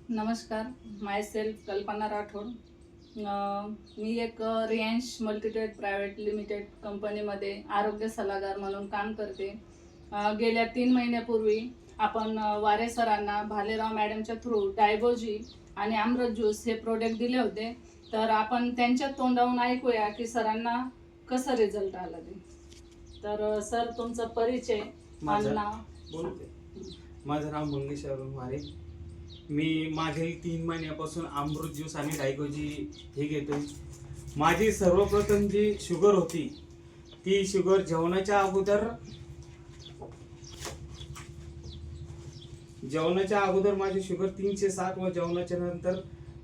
नमस्कार, माय सेल्फ कल्पना राठोड. मी एक रियांश मल्टीट्रेड प्रायव्हेट लिमिटेड कंपनीमध्ये आरोग्य सल्लागार म्हणून काम करते. गेल्या 3 महिन्यापूर्वी आपण वारे सरांना भालेराव मॅडमच्या थ्रू डायबोजी आणि अमृत ज्यूस हे प्रोडक्ट दिले होते. तर आपण त्यांच्या तोंडावरून ऐकूया की सरांना कसं रिझल्ट आला ते. तर सर, तुमचा परिचय आणि नाव. माझं नाव मंगेश अरुण वारे. मी मागील 3 महिन्यापासून अमृत ज्यूस आणि डायगोजी हे घेतोय. माझी सर्वप्रथम जी शुगर होती ती शुगर जेवणाच्या अगोदर माझी शुगर 360 व जेवणाच्या नंतर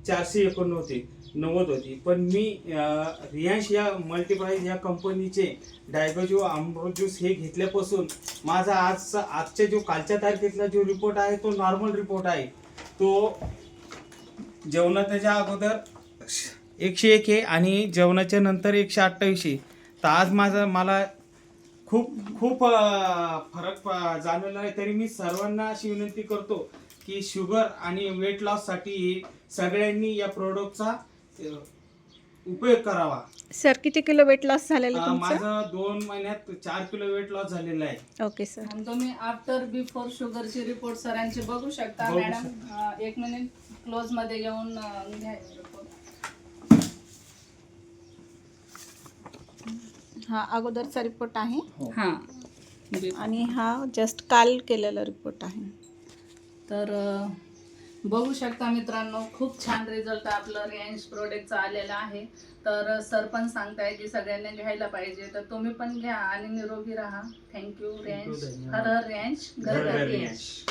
491 होती. पण मी रियांश या मल्टीप्राइज या कंपनीचे डायगोजी व अमृत ज्यूस हे घेतल्यापासून माझा आजच्या जो कालच्या तारखेतला जो रिपोर्ट आहे तो नॉर्मल रिपोर्ट आहे. तो जेवणाच्या अगोदर 101 आहे आणि जेवणाच्या नंतर 128 आहे. तर आज मला खूप फरक जाणवला आहे. तरी मी सर्वांना अशी विनंती करतो की शुगर आणि वेट लॉससाठी सगळ्यांनी या प्रोडक्टचा उपयोग करावा. सर, किती किलो वेट लॉस झालेलं तुमचं? माझं 2 महिन्यात 4 किलो वेट लॉस झालेला आहे. Okay sir. आणि तुम्ही आफ्टर बिफोर शुगरची रिपोर्ट सरांची बघू शकता. बघू मॅडम, 1 मिनिट क्लोज मध्ये येऊन घ्या रिपोर्ट. हा अगोदरचा रिपोर्ट आहे हां, आणि हा जस्ट काल केलेला रिपोर्ट आहे. तर बघू शकता मित्रांनो, खूप छान रिझल्ट आपलं रियांश प्रोडक्टचा आलेला आहे. तर सर पण सांगताय की सगळ्यांनी घ्यायला पाहिजे. तर तुम्ही पण घ्या आणि निरोगी राहा. थँक्यू रियांश. हर हर रियांश, घर घर रियांश.